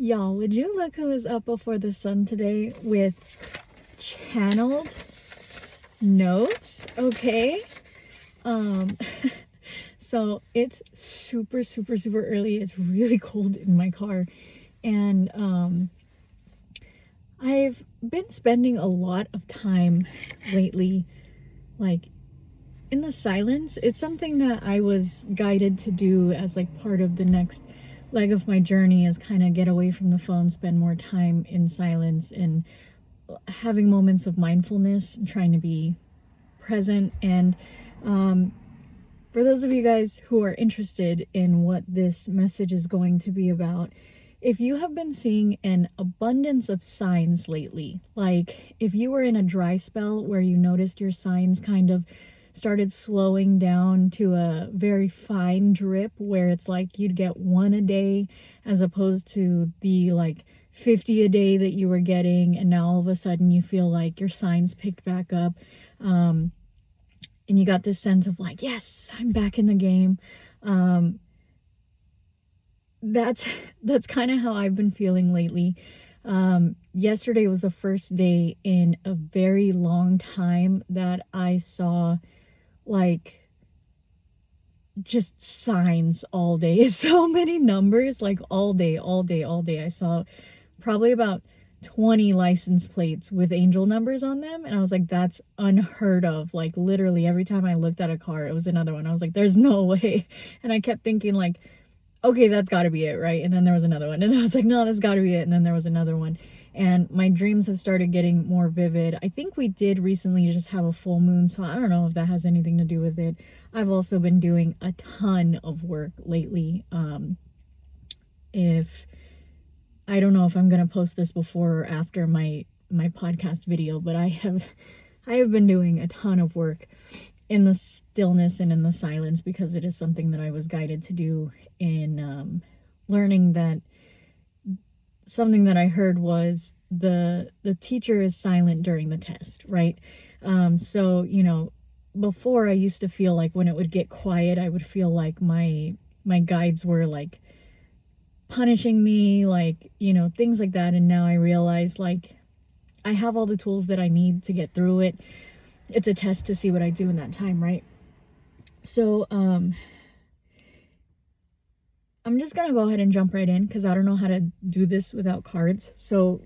Y'all, would you look who is up before the sun today with channeled notes? Okay. Um, so it's super early. It's really cold in my car. And I've been spending a lot of time lately, like, in the silence. It's something that I was guided to do as like part of the next leg of my journey, is kind of get away from the phone, spend more time in silence and having moments of mindfulness and trying to be present. And for those of you guys who are interested in what this message is going to be about, if you have been seeing an abundance of signs lately, like if you were in a dry spell where you noticed your signs kind of started slowing down to a very fine drip where it's like you'd get one a day as opposed to the like 50 a day that you were getting, and now all of a sudden you feel like your signs picked back up, and you got this sense of like, yes, I'm back in the game. That's kind of how I've been feeling lately. Yesterday was the first day in a very long time that I saw like just signs all day. So many numbers, like all day. I saw probably about 20 license plates with angel numbers on them, and I was like, that's unheard of. Like literally every time I looked at a car, it was another one. I was like, there's no way. And I kept thinking like, okay, that's got to be it, right? And then there was another one, and I was like, no, that's got to be it. And then there was another one. And my dreams have started getting more vivid. I think we did recently just have a full moon, so I don't know if that has anything to do with it. I've also been doing a ton of work lately. I don't know if I'm gonna post this before or after my podcast video, but I have been doing a ton of work in the stillness and in the silence, because it is something that I was guided to do in learning that something that I heard was the teacher is silent during the test, right? So, you know, before I used to feel like when it would get quiet, I would feel like my guides were like punishing me, like, you know, things like that. And now I realize like I have all the tools that I need to get through it. It's a test to see what I do in that time, right? So, I'm just gonna go ahead and jump right in because I don't know how to do this without cards. So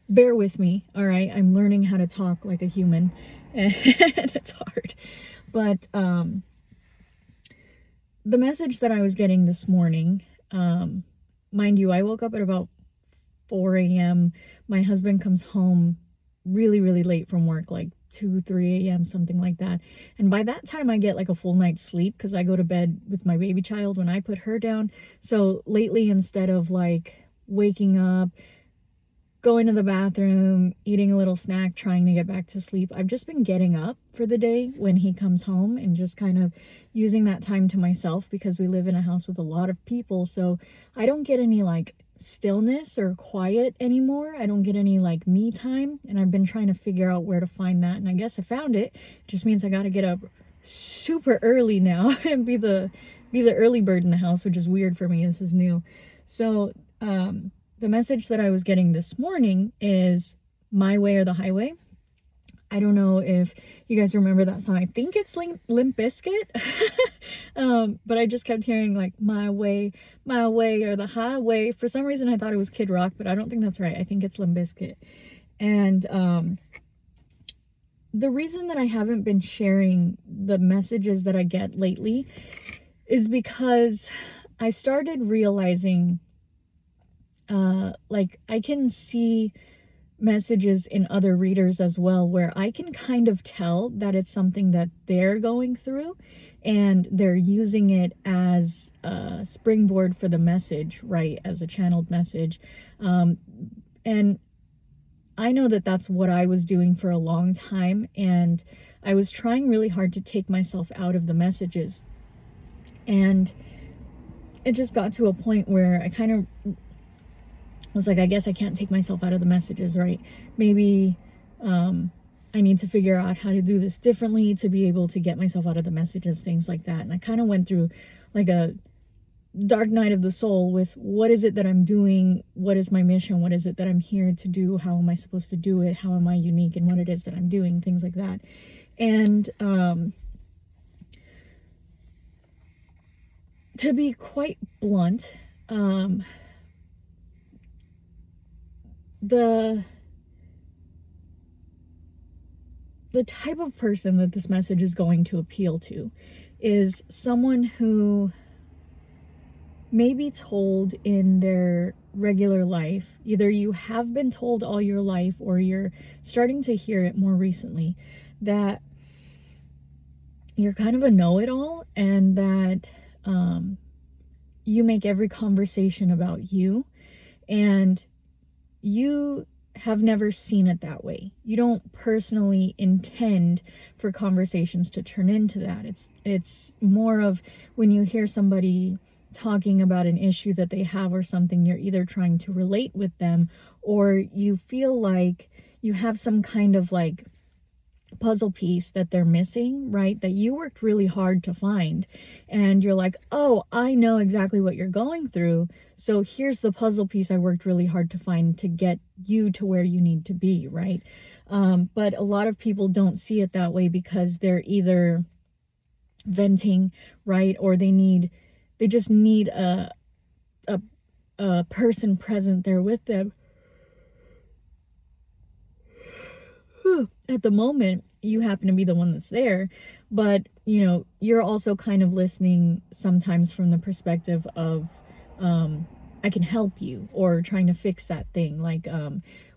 bear with me, all right? I'm learning how to talk like a human, and it's hard. But the message that I was getting this morning, mind you, I woke up at about 4 a.m. My husband comes home really late from work, like 2-3 a.m., something like that. And by that time I get like a full night's sleep because I go to bed with my baby child when I put her down. So lately, instead of like waking up, going to the bathroom, eating a little snack, trying to get back to sleep, I've just been getting up for the day when he comes home and just kind of using that time to myself, because we live in a house with a lot of people. So I don't get any like stillness or quiet anymore. I don't get any like me time, and I've been trying to figure out where to find that, and I guess I found it. It just means I got to get up super early now and be the early bird in the house, which is weird for me. This is new. So the message that I was getting this morning is my way or the highway. I don't know if you guys remember that song. I think it's Limp Bizkit. But I just kept hearing like my way or the highway. For some reason I thought it was Kid Rock, but I don't think that's right. I think it's Limp Bizkit. And the reason that I haven't been sharing the messages that I get lately is because I started realizing like I can see messages in other readers as well, where I can kind of tell that it's something that they're going through and they're using it as a springboard for the message, right? As a channeled message. And I know that that's what I was doing for a long time, and I was trying really hard to take myself out of the messages. And it just got to a point where I kind of was like, I guess I can't take myself out of the messages, right? Maybe I need to figure out how to do this differently to be able to get myself out of the messages, things like that. And I kind of went through like a dark night of the soul with what is it that I'm doing? What is my mission? What is it that I'm here to do? How am I supposed to do it? How am I unique in what it is that I'm doing? Things like that. And to be quite blunt, the type of person that this message is going to appeal to is someone who may be told in their regular life, either you have been told all your life or you're starting to hear it more recently, that you're kind of a know-it-all, and that you make every conversation about you, and you have never seen it that way. You don't personally intend for conversations to turn into that. It's more of when you hear somebody talking about an issue that they have or something, you're either trying to relate with them, or you feel like you have some kind of like puzzle piece that they're missing, right? That you worked really hard to find, and you're like, oh, I know exactly what you're going through, so here's the puzzle piece I worked really hard to find to get you to where you need to be, right? But a lot of people don't see it that way because they're either venting, right, or they just need a person present there with them. At the moment, you happen to be the one that's there, but you're also kind of listening sometimes from the perspective of I can help you, or trying to fix that thing. Like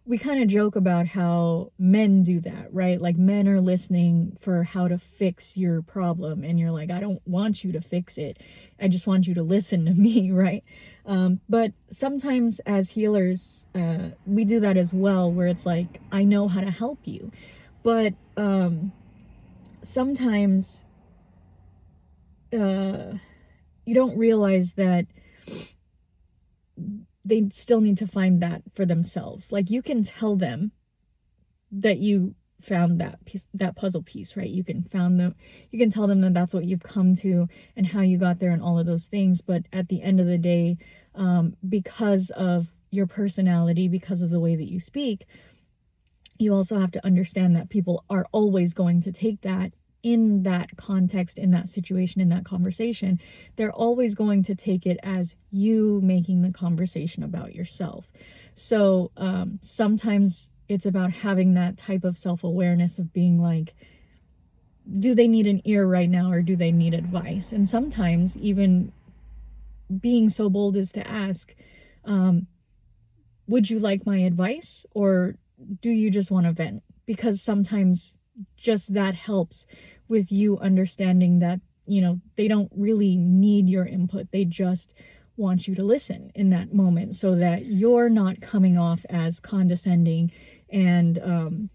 we kind of joke about how men do that, right? Like men are listening for how to fix your problem, and you're like, I don't want you to fix it, I just want you to listen to me, right? But sometimes as healers, we do that as well, where it's like, I know how to help you, but sometimes you don't realize that they still need to find that for themselves. Like, you can tell them that you found that piece, that puzzle piece, right? You can tell them that that's what you've come to and how you got there and all of those things. But at the end of the day, because of your personality, because of the way that you speak, you also have to understand that people are always going to take that in that context, in that situation, in that conversation. They're always going to take it as you making the conversation about yourself. So sometimes it's about having that type of self-awareness of being like, do they need an ear right now, or do they need advice? And sometimes even being so bold as to ask, would you like my advice, or do you just want to vent? Because sometimes just that helps with you understanding that, they don't really need your input. They just want you to listen in that moment, so that you're not coming off as condescending and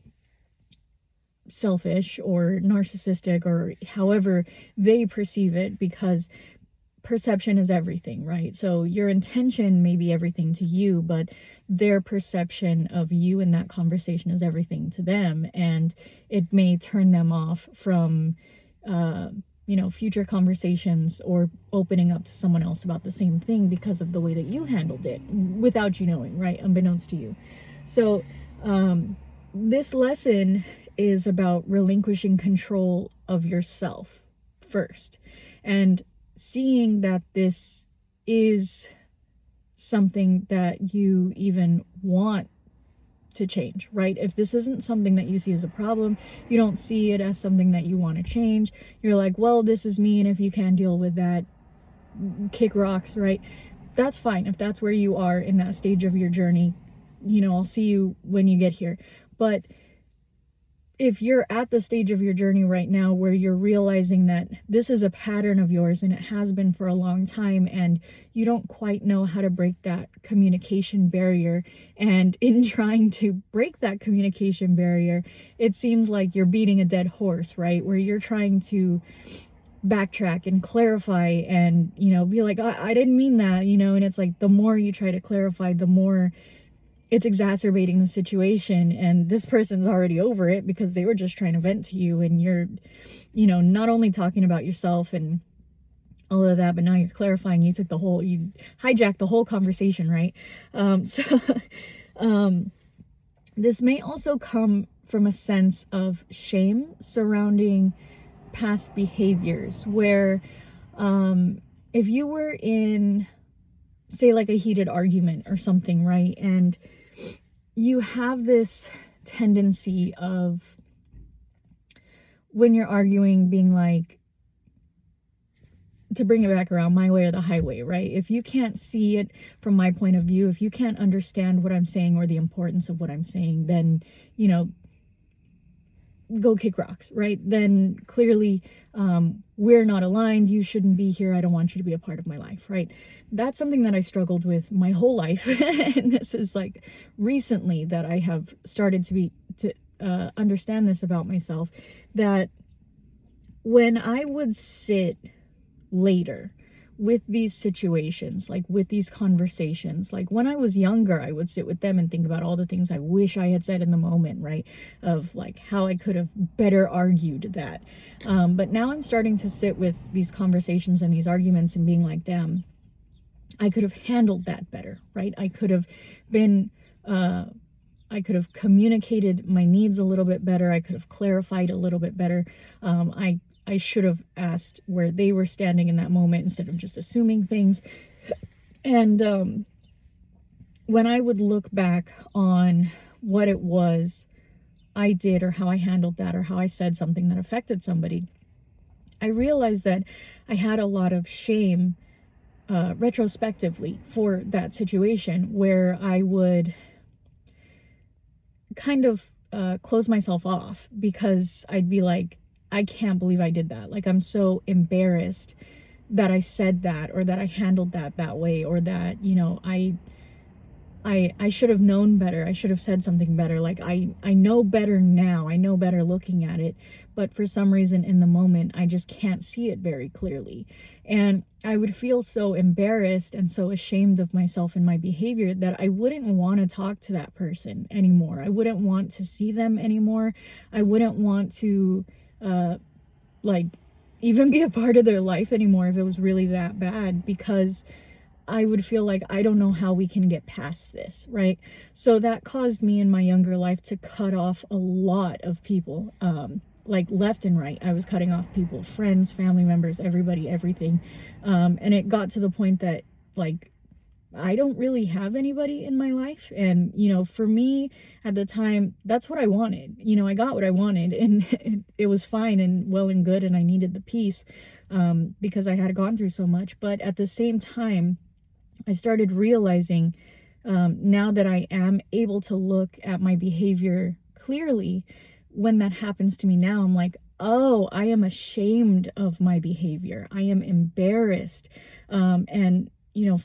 selfish or narcissistic, or however they perceive it, because perception is everything, right? So your intention may be everything to you, but their perception of you in that conversation is everything to them, and it may turn them off from future conversations or opening up to someone else about the same thing because of the way that you handled it without you knowing, right? Unbeknownst to you. So this lesson is about relinquishing control of yourself first, and seeing that this is something that you even want to change, right? If this isn't something that you see as a problem, you don't see it as something that you want to change, you're like, well, this is me, and if you can't deal with that, kick rocks, right? That's fine. If that's where you are in that stage of your journey, I'll see you when you get here. But if you're at the stage of your journey right now where you're realizing that this is a pattern of yours and it has been for a long time, and you don't quite know how to break that communication barrier, and in trying to break that communication barrier, it seems like you're beating a dead horse, right? Where you're trying to backtrack and clarify and, be like, I didn't mean that, and it's like, the more you try to clarify, the more it's exacerbating the situation, and this person's already over it because they were just trying to vent to you, and you're, not only talking about yourself and all of that, but now you're clarifying. You hijacked the whole conversation, right? So this may also come from a sense of shame surrounding past behaviors, where if you were in, say, like a heated argument or something, right? And you have this tendency of, when you're arguing, being like, to bring it back around, my way or the highway, right? If you can't see it from my point of view, if you can't understand what I'm saying or the importance of what I'm saying, then, go kick rocks, right? Then clearly we're not aligned. You shouldn't be here. I don't want you to be a part of my life, right? That's something that I struggled with my whole life. And this is like recently that I have started to understand this about myself, that when I would sit later with these situations, like with these conversations, like when I was younger, I would sit with them and think about all the things I wish I had said in the moment, right? Of like how I could have better argued that. But now I'm starting to sit with these conversations and these arguments and being like, damn, I could have handled that better, right? I could have communicated my needs a little bit better. I could have clarified a little bit better. I should have asked where they were standing in that moment instead of just assuming things. And when I would look back on what it was I did, or how I handled that, or how I said something that affected somebody, I realized that I had a lot of shame retrospectively for that situation, where I would kind of close myself off, because I'd be like, I can't believe I did that. Like, I'm so embarrassed that I said that, or that I handled that way, or that, I should have known better. I should have said something better. Like, I know better now. I know better looking at it. But for some reason in the moment, I just can't see it very clearly. And I would feel so embarrassed and so ashamed of myself and my behavior that I wouldn't want to talk to that person anymore. I wouldn't want to see them anymore. I wouldn't want to even be a part of their life anymore if it was really that bad, because I would feel like, I don't know how we can get past this, right? So that caused me in my younger life to cut off a lot of people, like left and right. I was cutting off people, friends, family members, everybody, everything. And it got to the point that, like, I don't really have anybody in my life. And, for me at the time, that's what I wanted. I got what I wanted, and it was fine and well and good. And I needed the peace, because I had gone through so much. But at the same time, I started realizing, now that I am able to look at my behavior clearly, when that happens to me now, I'm like, oh, I am ashamed of my behavior. I am embarrassed. And,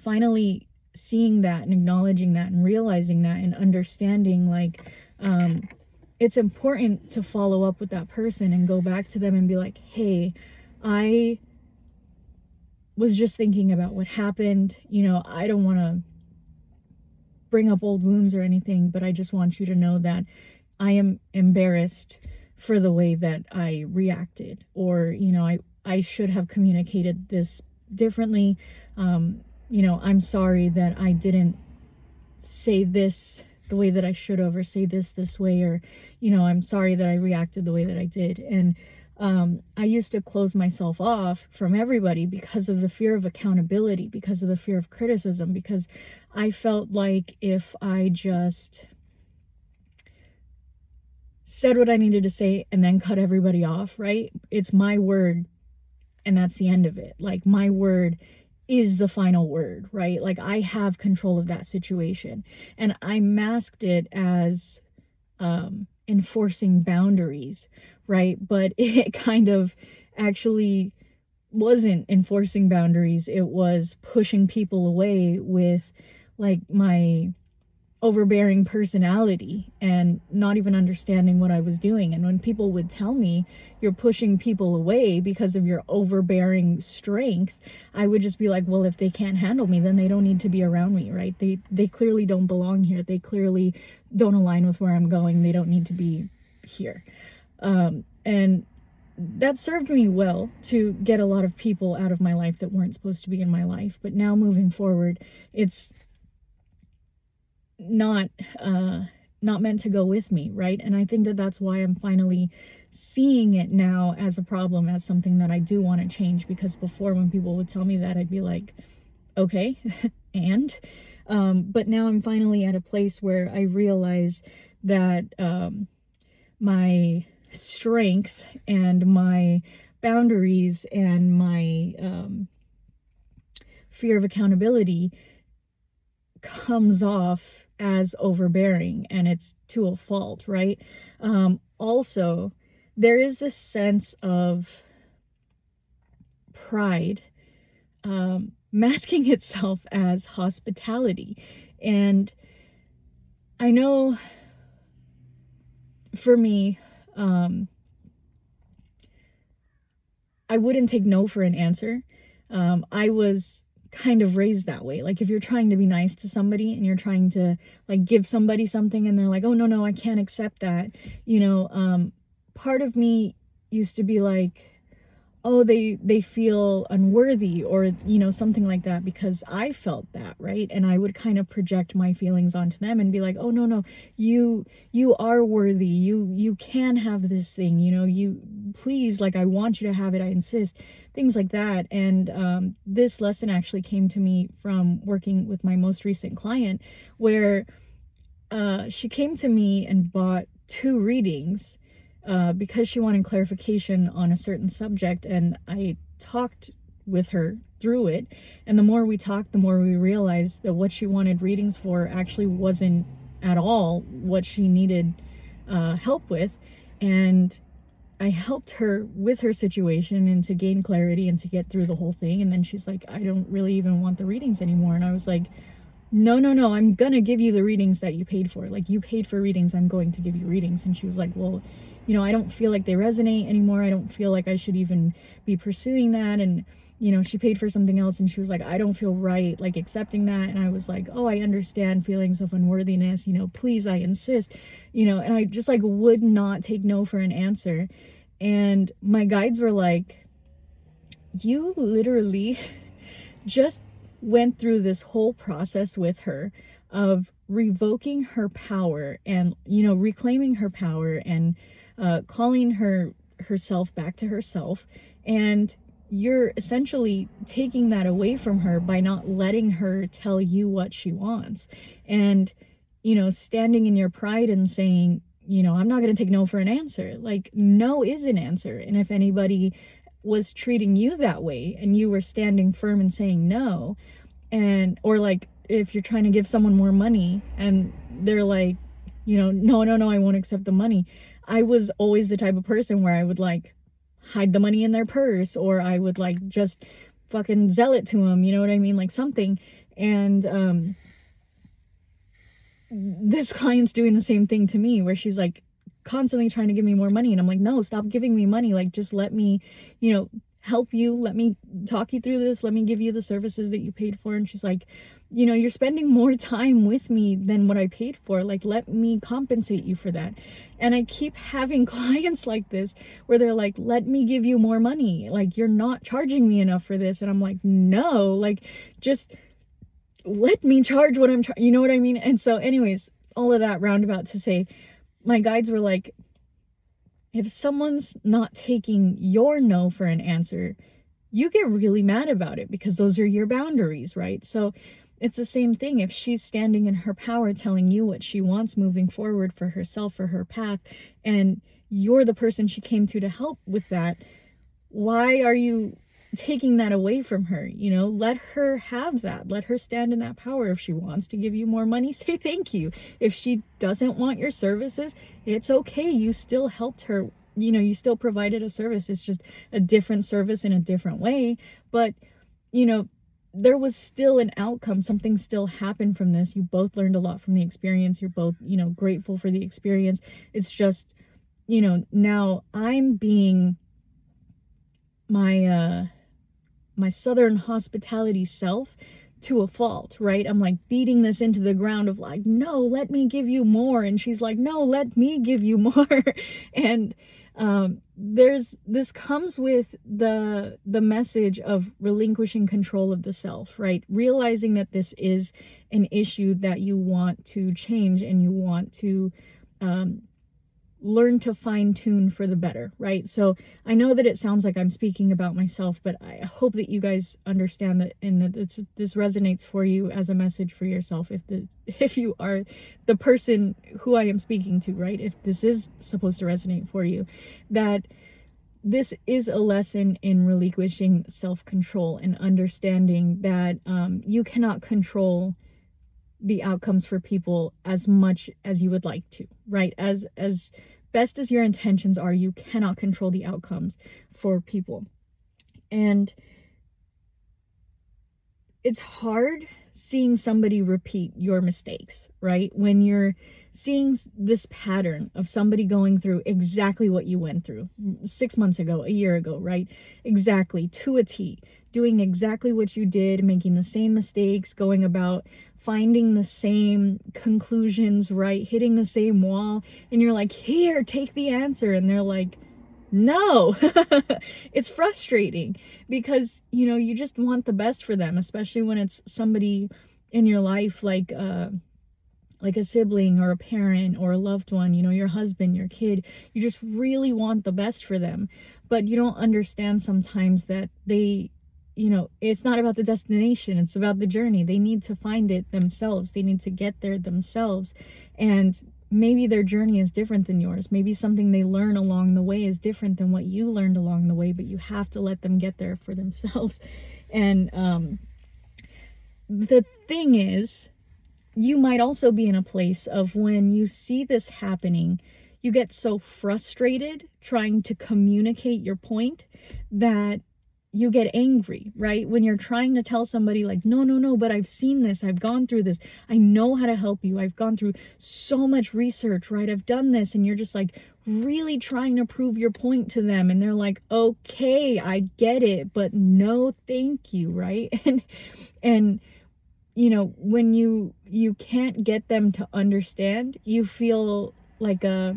finally seeing that and acknowledging that and realizing that and understanding, like, it's important to follow up with that person and go back to them and be like, hey, I was just thinking about what happened. I don't want to bring up old wounds or anything, but I just want you to know that I am embarrassed for the way that I reacted, or, I should have communicated this differently. I'm sorry that I didn't say this the way that I should have, or say this way, or, I'm sorry that I reacted the way that I did. And I used to close myself off from everybody because of the fear of accountability, because of the fear of criticism, because I felt like if I just said what I needed to say and then cut everybody off, right? It's my word, and that's the end of it. Like, my word is the final word, right? Like, I have control of that situation. And I masked it as enforcing boundaries, right? But it kind of actually wasn't enforcing boundaries. It was pushing people away with, like, my overbearing personality and not even understanding what I was doing. And when people would tell me, you're pushing people away because of your overbearing strength, I would just be like, well, if they can't handle me, then they don't need to be around me, right? They clearly don't belong here. They clearly don't align with where I'm going. They don't need to be here. And that served me well to get a lot of people out of my life that weren't supposed to be in my life. But now moving forward, it's not not meant to go with me, right? And I think that that's why I'm finally seeing it now as a problem, as something that I do want to change. Because before, when people would tell me that, I'd be like, okay, and but now I'm finally at a place where I realize that my strength and my boundaries and my fear of accountability comes off as overbearing, and it's to a fault, right? Also, there is this sense of pride masking itself as hospitality. And I know for me, I wouldn't take no for an answer. I was kind of raised that way. Like, if you're trying to be nice to somebody and you're trying to like give somebody something and they're like, oh no, I can't accept that, part of me used to be like, oh, they feel unworthy, or something like that, because I felt that, right? And I would kind of project my feelings onto them and be like, oh no, you are worthy, you can have this thing, you please, like, I want you to have it, I insist, things like that. And this lesson actually came to me from working with my most recent client, where she came to me and bought 2 readings because she wanted clarification on a certain subject, and I talked with her through it. And the more we talked, the more we realized that what she wanted readings for actually wasn't at all what she needed help with. And I helped her with her situation and to gain clarity and to get through the whole thing. And then she's like, I don't really even want the readings anymore. And I was like, no, I'm gonna give you the readings that you paid for. Like, you paid for readings, I'm going to give you readings. And she was like, well, I don't feel like they resonate anymore. I don't feel like I should even be pursuing that. And she paid for something else, and she was like, I don't feel right like accepting that. And I was like, oh, I understand feelings of unworthiness, please, I insist, and I just like would not take no for an answer. And my guides were like, you literally just went through this whole process with her of revoking her power and reclaiming her power and calling herself back to herself, and you're essentially taking that away from her by not letting her tell you what she wants. And standing in your pride and saying, I'm not going to take no for an answer. Like, no is an answer. And if anybody was treating you that way and you were standing firm and saying no, or like if you're trying to give someone more money and they're like, no, I won't accept the money. I was always the type of person where I would like hide the money in their purse, or I would like just fucking sell it to them, you know what I mean? Like something. And this client's doing the same thing to me, where she's like constantly trying to give me more money, and I'm like, no, stop giving me money. Like, just let me, help you, let me talk you through this, let me give you the services that you paid for. And she's like, you're spending more time with me than what I paid for, like, let me compensate you for that. And I keep having clients like this where they're like, let me give you more money, like, you're not charging me enough for this. And I'm like, no, like, just let me charge what I'm you know what I mean? And so anyways, all of that roundabout to say, my guides were like, if someone's not taking your no for an answer, you get really mad about it, because those are your boundaries, right? So it's the same thing. If she's standing in her power, telling you what she wants moving forward for herself, for her path, and you're the person she came to help with that, why are you taking that away from her? Let her have that. Let her stand in that power. If she wants to give you more money, say thank you. If she doesn't want your services, it's okay. You still helped her. You still provided a service. It's just a different service in a different way. But, there was still an outcome. Something still happened from this. You both learned a lot from the experience. You're both, grateful for the experience. It's just, now I'm being my Southern hospitality self to a fault, right? I'm like beating this into the ground of like, no, let me give you more. And she's like, no, let me give you more. And this comes with the message of relinquishing control of the self, right? Realizing that this is an issue that you want to change and you want to learn to fine tune for the better, right? So I know that it sounds like I'm speaking about myself, but I hope that you guys understand that, and that this resonates for you as a message for yourself. If you are the person who I am speaking to, right? If this is supposed to resonate for you, that this is a lesson in relinquishing self-control and understanding that you cannot control the outcomes for people as much as you would like to, right? As best as your intentions are, you cannot control the outcomes for people. And it's hard seeing somebody repeat your mistakes, right? When you're seeing this pattern of somebody going through exactly what you went through 6 months ago, a year ago, right? Exactly, to a T, doing exactly what you did, making the same mistakes, going about finding the same conclusions, right? Hitting the same wall. And you're like, here, take the answer. And they're like, no. It's frustrating because, you know, you just want the best for them, especially when it's somebody in your life like a sibling or a parent or a loved one, you know, your husband, your kid. You just really want the best for them, but you don't understand sometimes that they, you know, it's not about the destination, it's about the journey. They need to find it themselves. They need to get there themselves. And maybe their journey is different than yours. Maybe something they learn along the way is different than what you learned along the way, but you have to let them get there for themselves. And the thing is, you might also be in a place of when you see this happening, you get so frustrated trying to communicate your point that you get angry, right? When you're trying to tell somebody like, no, but I've seen this, I've gone through this, I know how to help you, I've gone through so much research, right? I've done this, and you're just like really trying to prove your point to them, and they're like, okay, I get it, but no, thank you, right? And you know, when you can't get them to understand, you feel like a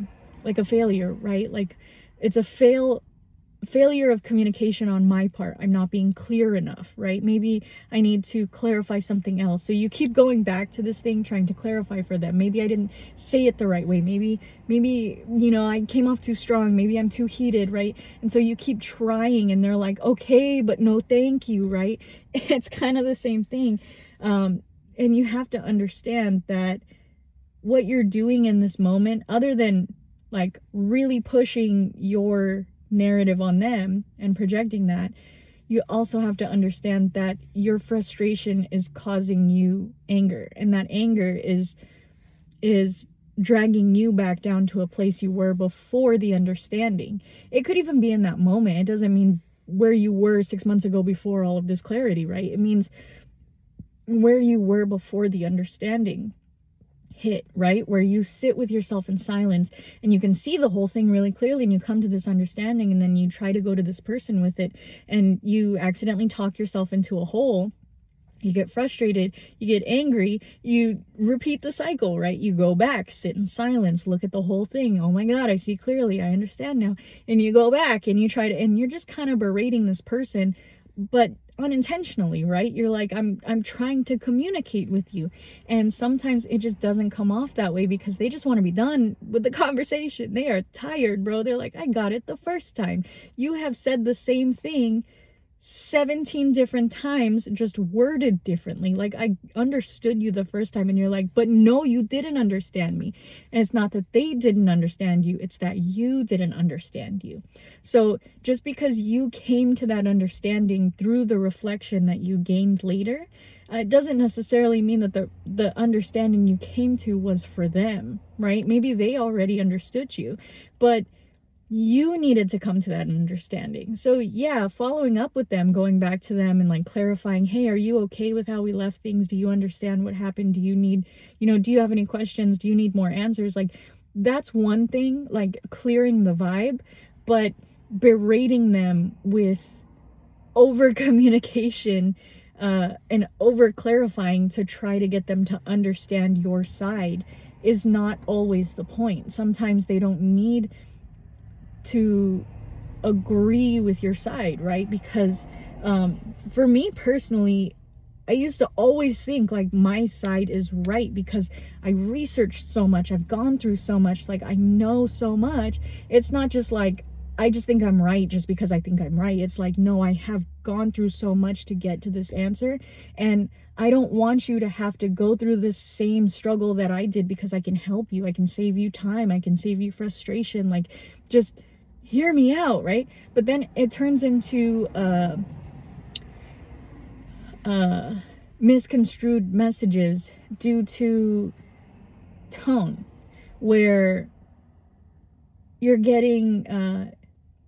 failure, right? Like it's a failure of communication on my part. I'm not being clear enough, right? Maybe I need to clarify something else. So you keep going back to this thing, trying to clarify for them. Maybe I didn't say it the right way. Maybe, you know, I came off too strong. Maybe I'm too heated, right? And so you keep trying, and they're like, okay, but no, thank you, right? It's kind of the same thing. And you have to understand that what you're doing in this moment, other than like really pushing your narrative on them and projecting that, you also have to understand that your frustration is causing you anger, and that anger is dragging you back down to a place you were before the understanding. It could even be in that moment. It doesn't mean where you were 6 months ago before all of this clarity, right? It means where you were before the understanding hit, right? Where you sit with yourself in silence and you can see the whole thing really clearly, and you come to this understanding, and then you try to go to this person with it, and you accidentally talk yourself into a hole. You get frustrated, you get angry, you repeat the cycle, right? You go back, sit in silence, look at the whole thing. Oh my God, I see clearly, I understand now. And you go back and you try to, and you're just kind of berating this person, but unintentionally, right? You're like, I'm trying to communicate with you. And sometimes it just doesn't come off that way because they just want to be done with the conversation. They are tired, bro. They're like, I got it the first time. You have said the same thing 17 different times, just worded differently. Like, I understood you the first time, and you're like, but no, you didn't understand me. And it's not that they didn't understand you, it's that you didn't understand you. So just because you came to that understanding through the reflection that you gained later, it doesn't necessarily mean that the understanding you came to was for them, right? Maybe they already understood you, but you needed to come to that understanding. So yeah, following up with them, going back to them and like clarifying, hey, are you okay with how we left things? Do you understand what happened? Do you need, do you have any questions? Do you need more answers? Like, that's one thing, like clearing the vibe, but berating them with over communication and over clarifying to try to get them to understand your side is not always the point. Sometimes they don't need to agree with your side, right? Because for me personally, I used to always think like my side is right because I researched so much, I've gone through so much, like I know so much. It's not just like I just think I'm right just because I think I'm right. It's like, no, I have gone through so much to get to this answer, and I don't want you to have to go through this same struggle that I did, because I can help you. I can save you time. I can save you frustration. Like, just hear me out, right? But then it turns into misconstrued messages due to tone, where you're getting a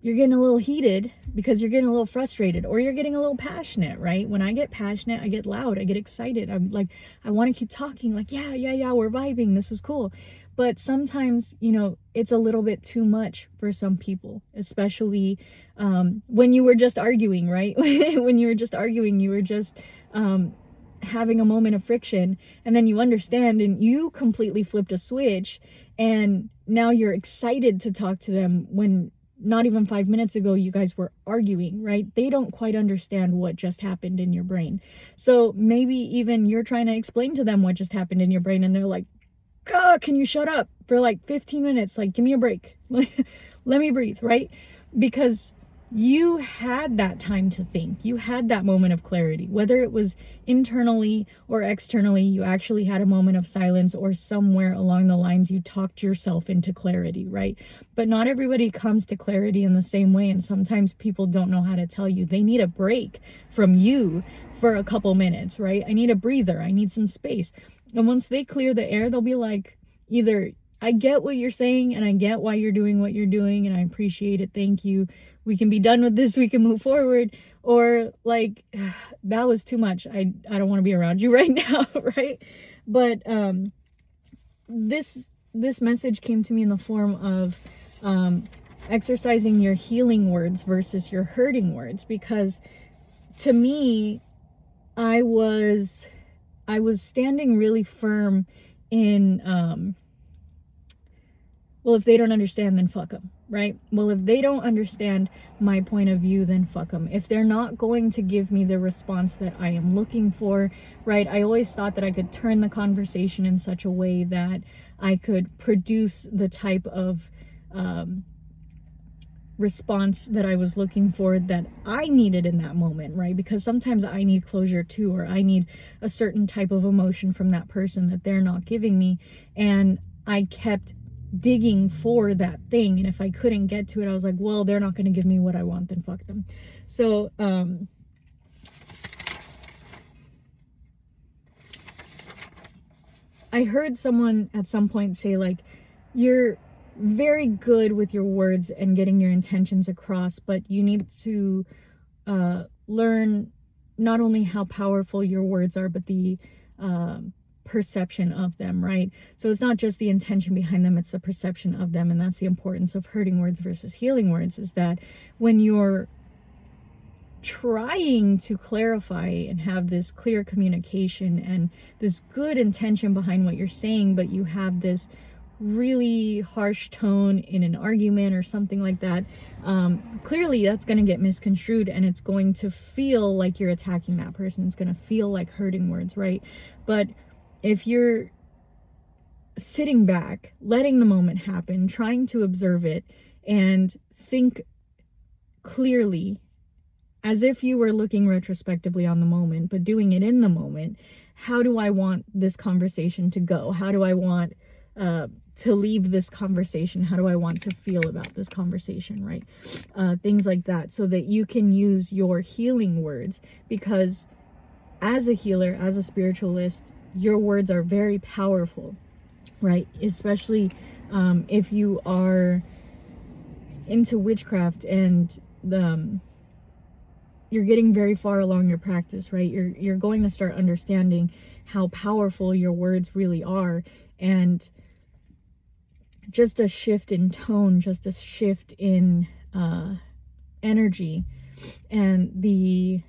little heated because you're getting a little frustrated, or you're getting a little passionate, right? When I get passionate, I get loud, I get excited. I'm like, I want to keep talking, like, yeah, we're vibing, this is cool. But sometimes, it's a little bit too much for some people, especially when you were just arguing, right? When you were just arguing, you were just having a moment of friction, and then you understand and you completely flipped a switch, and now you're excited to talk to them when not even 5 minutes ago you guys were arguing, right? They don't quite understand what just happened in your brain. So maybe even you're trying to explain to them what just happened in your brain, and they're like, God, can you shut up for like 15 minutes? Like, give me a break. Like, let me breathe, right? Because you had that time to think. You had that moment of clarity. Whether it was internally or externally, you actually had a moment of silence, or somewhere along the lines you talked yourself into clarity, right? But not everybody comes to clarity in the same way, and sometimes people don't know how to tell you. They need a break from you for a couple minutes, right? I need a breather. I need some space. And once they clear the air, they'll be like, either I get what you're saying and I get why you're doing what you're doing and I appreciate it, thank you, we can be done with this, we can move forward, or like, that was too much, I don't want to be around you right now, right? But this message came to me in the form of exercising your healing words versus your hurting words, because to me, I was standing really firm in, well, if they don't understand, then fuck them, right? Well, if they don't understand my point of view, then fuck them. If they're not going to give me the response that I am looking for, right? I always thought that I could turn the conversation in such a way that I could produce the type of response that I was looking for, that I needed in that moment, right? Because sometimes I need closure too, or I need a certain type of emotion from that person that they're not giving me, and I kept digging for that thing, and if I couldn't get to it, I was like, well, they're not going to give me what I want, then fuck them. So I heard someone at some point say, like, you're very good with your words and getting your intentions across, but you need to learn not only how powerful your words are, but the perception of them, right? So it's not just the intention behind them, it's the perception of them. And that's the importance of hurting words versus healing words, is that when you're trying to clarify and have this clear communication and this good intention behind what you're saying, but you have this really harsh tone in an argument or something like that, clearly that's going to get misconstrued, and it's going to feel like you're attacking that person. It's going to feel like hurting words, right? But if you're sitting back, letting the moment happen, trying to observe it and think clearly, as if you were looking retrospectively on the moment, but doing it in the moment, how do I want this conversation to go? How do I want to leave this conversation? How do I want to feel about this conversation, right? Things like that, so that you can use your healing words, because as a healer, as a spiritualist, your words are very powerful, right? Especially if you are into witchcraft and you're getting very far along your practice, right? You're going to start understanding how powerful your words really are, and just a shift in tone, just a shift in energy, and the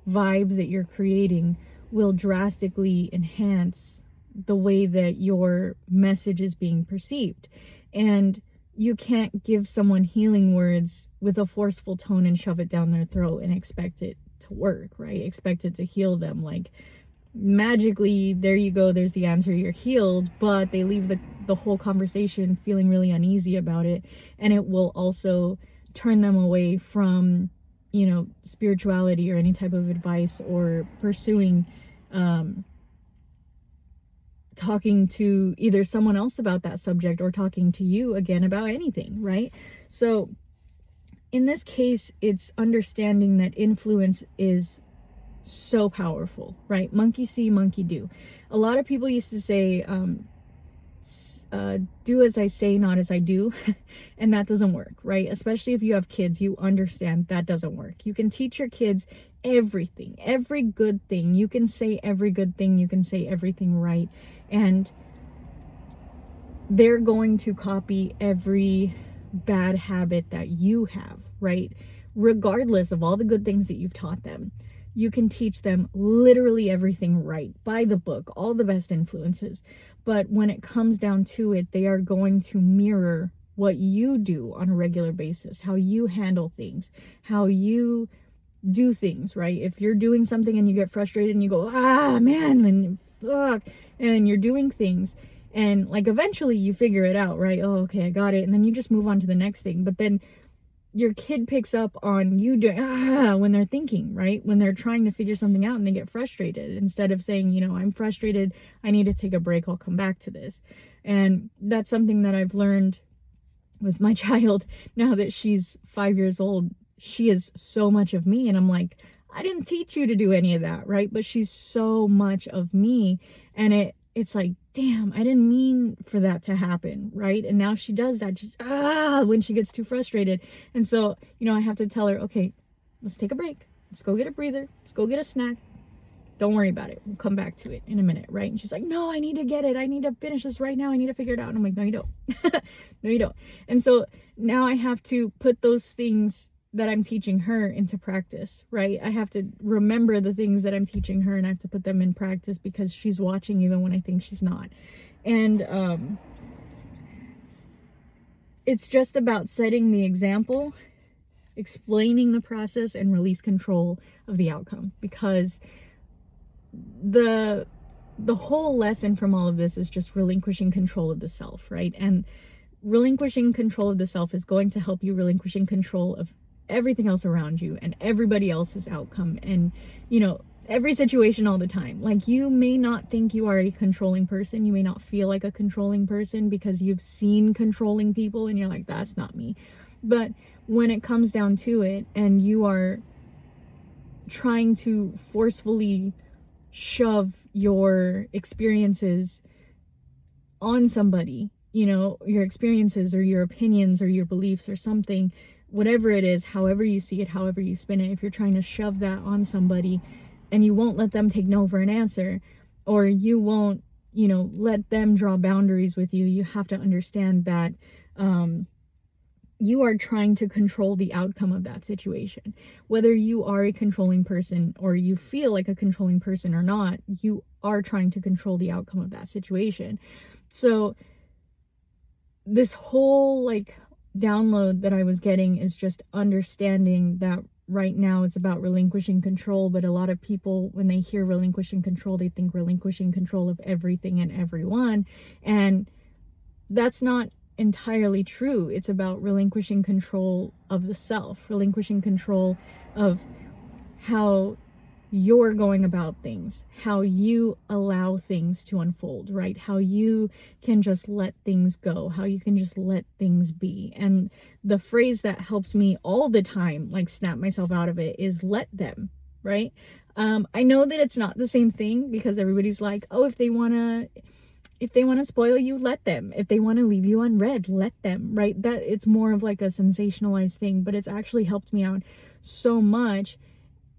vibe that you're creating will drastically enhance the way that your message is being perceived. And you can't give someone healing words with a forceful tone and shove it down their throat and expect it to work, right? Expect it to heal them. Like, magically, there you go, there's the answer, you're healed. But they leave the whole conversation feeling really uneasy about it, and it will also turn them away from, you know, spirituality or any type of advice, or pursuing talking to either someone else about that subject or talking to you again about anything, right? So in this case, it's understanding that influence is so powerful, right? Monkey see, monkey do. A lot of people used to say, do as I say, not as I do. And that doesn't work, right? Especially if you have kids, you understand that doesn't work. You can teach your kids everything, every good thing. You can say every good thing. You can say everything right. And they're going to copy every bad habit that you have, right? Regardless of all the good things that you've taught them. You can teach them literally everything right, by the book, all the best influences. But when it comes down to it, they are going to mirror what you do on a regular basis, how you handle things, how you do things, right? If you're doing something and you get frustrated and you go, ah, man, and fuck, and you're doing things, and like eventually you figure it out, right? Oh, okay, I got it. And then you just move on to the next thing. But then your kid picks up on you doing when they're thinking, right? When they're trying to figure something out and they get frustrated, instead of saying, you know, I'm frustrated, I need to take a break, I'll come back to this. And that's something that I've learned with my child now that she's 5 years old. She is so much of me, and I'm like, I didn't teach you to do any of that, right? But she's so much of me, and it's like, damn, I didn't mean for that to happen, right? And now she does that just when she gets too frustrated. And so, you know, I have to tell her, okay, let's take a break. Let's go get a breather. Let's go get a snack. Don't worry about it. We'll come back to it in a minute, right? And she's like, no, I need to get it. I need to finish this right now. I need to figure it out. And I'm like, no, you don't. No, you don't. And so now I have to put those things that I'm teaching her into practice, right? I have to remember the things that I'm teaching her, and I have to put them in practice because she's watching even when I think she's not. And it's just about setting the example, explaining the process, and release control of the outcome, because the whole lesson from all of this is just relinquishing control of the self, right? And relinquishing control of the self is going to help you relinquishing control of everything else around you and everybody else's outcome, and, you know, every situation all the time. Like, you may not think you are a controlling person, you may not feel like a controlling person because you've seen controlling people and you're like, that's not me. But when it comes down to it, and you are trying to forcefully shove your experiences on somebody, you know, your experiences or your opinions or your beliefs or something, whatever it is, however you see it, however you spin it, if you're trying to shove that on somebody and you won't let them take no for an answer, or you won't, you know, let them draw boundaries with you, you have to understand that you are trying to control the outcome of that situation. Whether you are a controlling person or you feel like a controlling person or not, you are trying to control the outcome of that situation. So this whole like download that I was getting is just understanding that right now it's about relinquishing control. But a lot of people, when they hear relinquishing control, they think relinquishing control of everything and everyone, and that's not entirely true. It's about relinquishing control of the self, relinquishing control of how you're going about things, how you allow things to unfold, right? How you can just let things go, how you can just let things be. And the phrase that helps me all the time, like snap myself out of it, is let them, right? I know that it's not the same thing, because everybody's like, oh, if they want to spoil you, let them. If they want to leave you unread, let them, right? That it's more of like a sensationalized thing, but it's actually helped me out so much,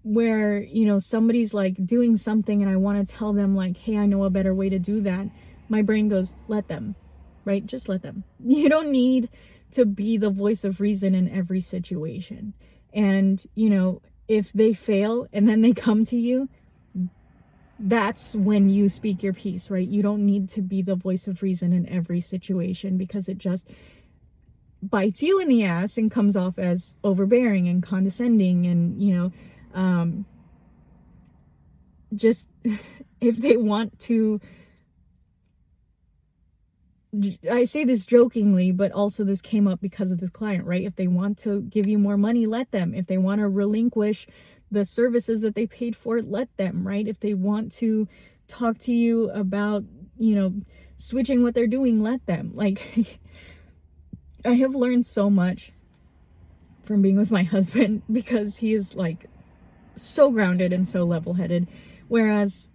where, you know, somebody's like doing something and I want to tell them like, hey, I know a better way to do that. My brain goes, let them, right? Just let them. You don't need to be the voice of reason in every situation. And, you know, if they fail and then they come to you, that's when you speak your piece, right? You don't need to be the voice of reason in every situation, because it just bites you in the ass and comes off as overbearing and condescending. And, just if they want to, I say this jokingly, but also this came up because of this client, right? If they want to give you more money, let them. If they want to relinquish the services that they paid for, let them, right? If they want to talk to you about, switching what they're doing, let them. Like, I have learned so much from being with my husband, because he is like so grounded and so level-headed. Whereas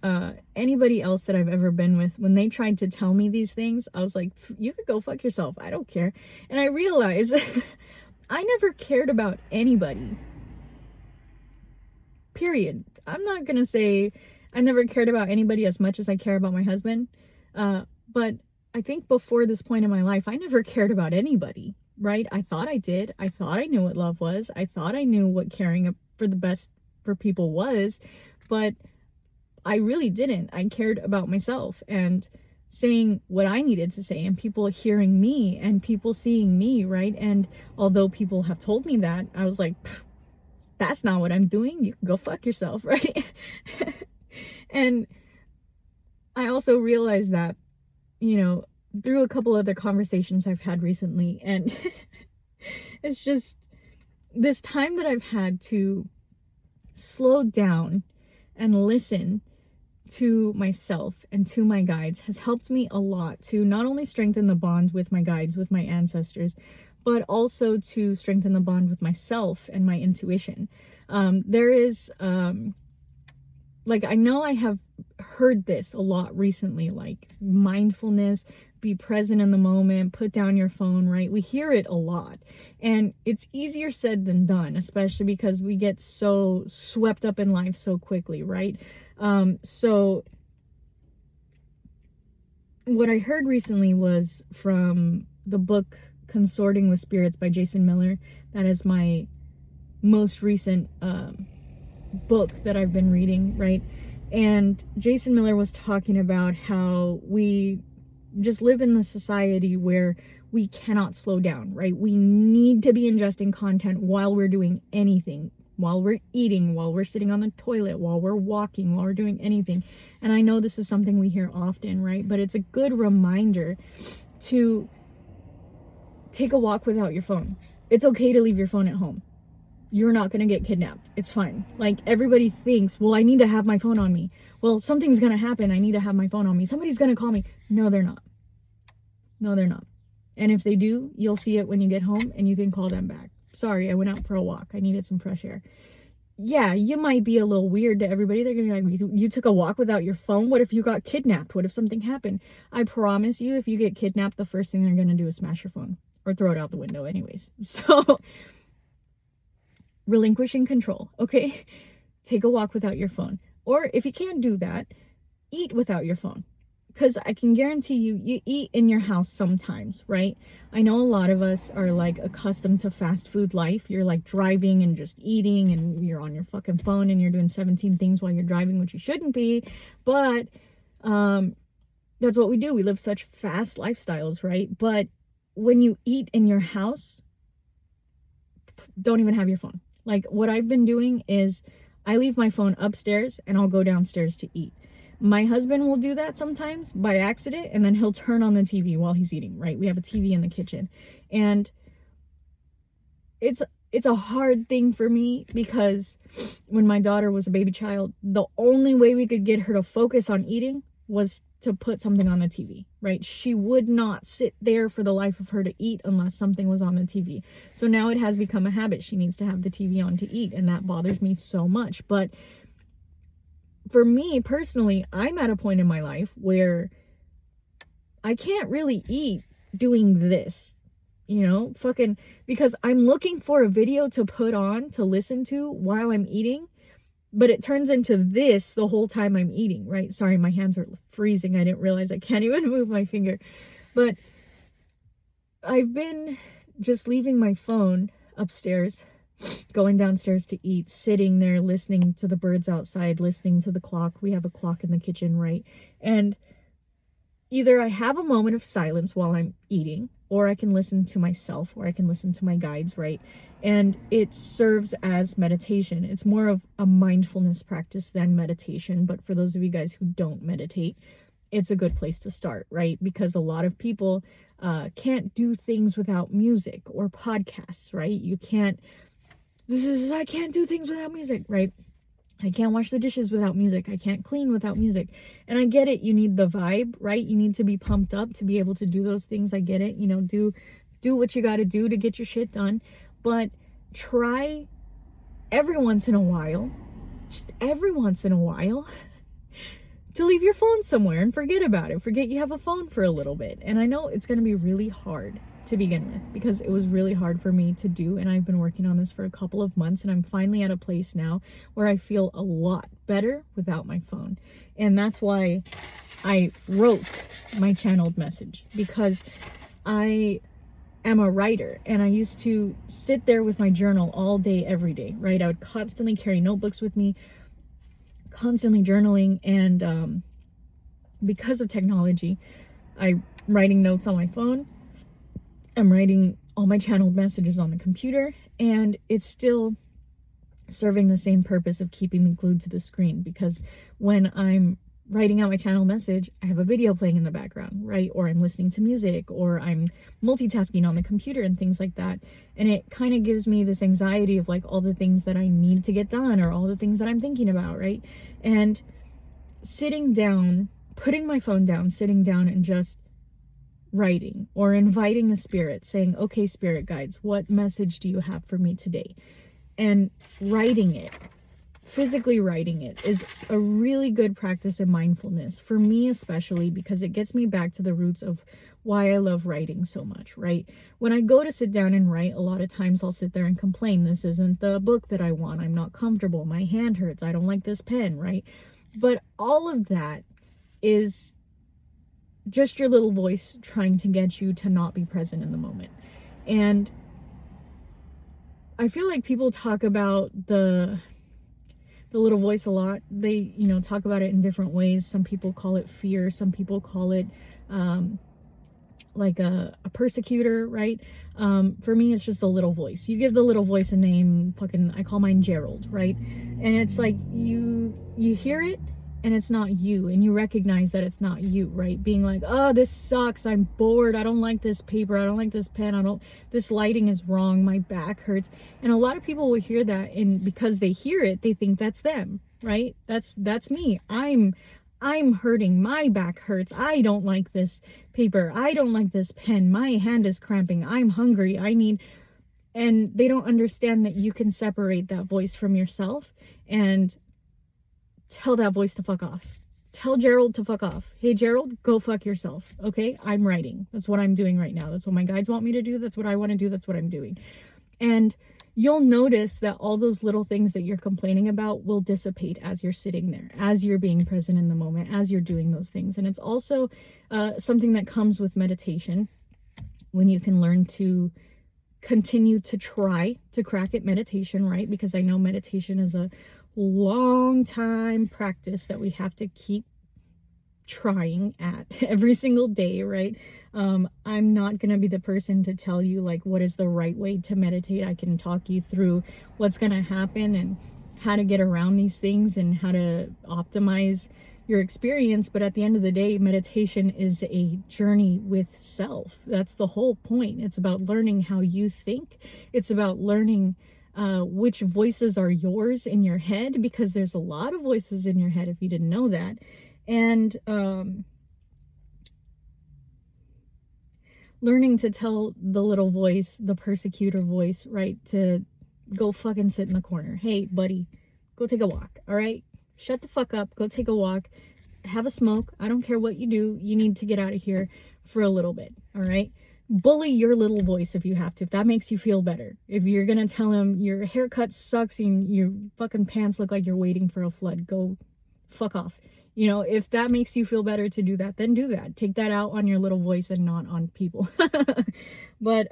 anybody else that I've ever been with, when they tried to tell me these things, I was like, you could go fuck yourself. I don't care. And I realized I never cared about anybody. Period. I'm not going to say I never cared about anybody as much as I care about my husband. But I think before this point in my life, I never cared about anybody, right? I thought I did. I thought I knew what love was. I thought I knew what caring for the best for people was. But I really didn't. I cared about myself and saying what I needed to say, and people hearing me and people seeing me, right? And although people have told me that, I was like, that's not what I'm doing. You can go fuck yourself, right? And I also realized that, through a couple other conversations I've had recently, and it's just this time that I've had to slow down and listen to myself and to my guides has helped me a lot to not only strengthen the bond with my guides, with my ancestors, but also to strengthen the bond with myself and my intuition. There is, I know I have heard this a lot recently, like mindfulness, be present in the moment, put down your phone, right? We hear it a lot, and it's easier said than done, especially because we get so swept up in life so quickly, right? So what I heard recently was from the book Consorting with Spirits by Jason Miller. That is my most recent book that I've been reading, right? And Jason Miller was talking about how we just live in the society where we cannot slow down, right? We need to be ingesting content while we're doing anything, while we're eating, while we're sitting on the toilet, while we're walking, while we're doing anything. And I know this is something we hear often, right? But it's a good reminder to take a walk without your phone. It's okay to leave your phone at home. You're not going to get kidnapped. It's fine. Like, everybody thinks, well, I need to have my phone on me. Well, something's going to happen. I need to have my phone on me. Somebody's going to call me. No, they're not. No, they're not. And if they do, you'll see it when you get home and you can call them back. Sorry, I went out for a walk. I needed some fresh air. Yeah, you might be a little weird to everybody. They're going to be like, you took a walk without your phone? What if you got kidnapped? What if something happened? I promise you, if you get kidnapped, the first thing they're going to do is smash your phone or throw it out the window anyways. So relinquishing control, okay? Take a walk without your phone. Or if you can't do that, eat without your phone. Because I can guarantee you eat in your house sometimes, right? I know a lot of us are like accustomed to fast food life. You're like driving and just eating, and you're on your fucking phone and you're doing 17 things while you're driving, which you shouldn't be. But that's what we do. We live such fast lifestyles, right? But when you eat in your house, don't even have your phone. Like, what I've been doing is I leave my phone upstairs and I'll go downstairs to eat. My husband will do that sometimes by accident, and then he'll turn on the TV while he's eating, right? We have a TV in the kitchen. And it's a hard thing for me, because when my daughter was a baby child, the only way we could get her to focus on eating was to put something on the TV, right? She would not sit there for the life of her to eat unless something was on the TV. So now it has become a habit. She needs to have the TV on to eat, and that bothers me so much. But for me personally, I'm at a point in my life where I can't really eat doing this, because I'm looking for a video to put on to listen to while I'm eating, but it turns into this the whole time I'm eating, right? Sorry, my hands are freezing. I didn't realize I can't even move my finger. But I've been just leaving my phone upstairs going downstairs to eat, sitting there, listening to the birds outside, listening to the clock. We have a clock in the kitchen, right? And either I have a moment of silence while I'm eating, or I can listen to myself, or I can listen to my guides, right? And it serves as meditation. It's more of a mindfulness practice than meditation. But for those of you guys who don't meditate, it's a good place to start, right? Because a lot of people can't do things without music or podcasts, right? I can't do things without music, right? I can't wash the dishes without music. I can't clean without music. And I get it. You need the vibe, right? You need to be pumped up to be able to do those things. I get it. You know, do what you got to do to get your shit done. But try every once in a while, just every once in a while, to leave your phone somewhere and forget about it. Forget you have a phone for a little bit. And I know it's going to be really hard to begin with, because it was really hard for me to do, and I've been working on this for a couple of months, and I'm finally at a place now where I feel a lot better without my phone. And that's why I wrote my channeled message, because I am a writer, and I used to sit there with my journal all day, every day, right? I would constantly carry notebooks with me, constantly journaling, and because of technology, I'm writing notes on my phone, I'm writing all my channeled messages on the computer, and it's still serving the same purpose of keeping me glued to the screen, because when I'm writing out my channel message, I have a video playing in the background, right? Or I'm listening to music, or I'm multitasking on the computer and things like that. And it kind of gives me this anxiety of like all the things that I need to get done, or all the things that I'm thinking about, right? And sitting down, putting my phone down, sitting down and just writing, or inviting the spirit, saying, okay, spirit guides, what message do you have for me today? And writing it, physically writing it, is a really good practice in mindfulness, for me especially, because it gets me back to the roots of why I love writing so much, right? When I go to sit down and write, a lot of times I'll sit there and complain, this isn't the book that I want, I'm not comfortable, my hand hurts, I don't like this pen, right? But all of that is just your little voice trying to get you to not be present in the moment. And I feel like people talk about the little voice a lot. They, you know, talk about it in different ways. Some people call it fear. Some people call it like a persecutor, right? For me, it's just a little voice. You give the little voice a name, I call mine Gerald, right? And it's like you hear it, and it's not you, and you recognize that it's not you, right? Being like, oh, this sucks, I'm bored, I don't like this paper, I don't like this pen, this lighting is wrong, my back hurts. And a lot of people will hear that, and because they hear it, they think that's them, right? That's me. I'm hurting, my back hurts, I don't like this paper, I don't like this pen, my hand is cramping, I'm hungry, and they don't understand that you can separate that voice from yourself and tell that voice to fuck off. Tell Gerald to fuck off. Hey, Gerald, go fuck yourself. Okay? I'm writing. That's what I'm doing right now. That's what my guides want me to do. That's what I want to do. That's what I'm doing. And you'll notice that all those little things that you're complaining about will dissipate as you're sitting there, as you're being present in the moment, as you're doing those things. And it's also something that comes with meditation, when you can learn to continue to try to crack at meditation, right? Because I know meditation is a long time practice that we have to keep trying at every single day, right? I'm not gonna be the person to tell you like what is the right way to meditate. I can talk you through what's gonna happen and how to get around these things and how to optimize your experience. But at the end of the day, meditation is a journey with self. That's the whole point. It's about learning how you think. It's about learning which voices are yours in your head, because there's a lot of voices in your head if you didn't know that. And learning to tell the little voice, the persecutor voice, right, to go fucking sit in the corner. Hey, buddy, go take a walk, all right? Shut the fuck up, go take a walk, have a smoke. I don't care what you do. You need to get out of here for a little bit, all right? Bully your little voice if you have to, if that makes you feel better. If you're gonna tell him your haircut sucks and your fucking pants look like you're waiting for a flood, go fuck off. You know, if that makes you feel better to do that, then do that. Take that out on your little voice and not on people. But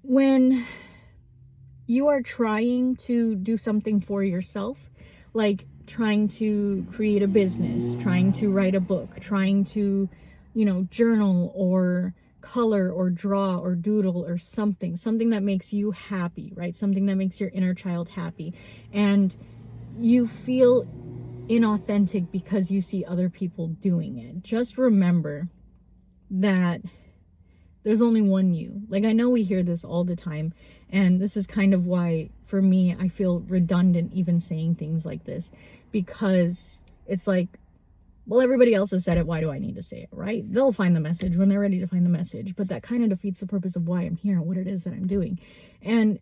when you are trying to do something for yourself, like trying to create a business, trying to write a book, trying to, journal or color or draw or doodle or something that makes you happy, right? Something that makes your inner child happy. And you feel inauthentic because you see other people doing it. Just remember that there's only one you. Like, I know we hear this all the time, and this is kind of why, for me, I feel redundant even saying things like this, because it's like, well, everybody else has said it, why do I need to say it, right? They'll find the message when they're ready to find the message, but that kind of defeats the purpose of why I'm here and what it is that I'm doing. And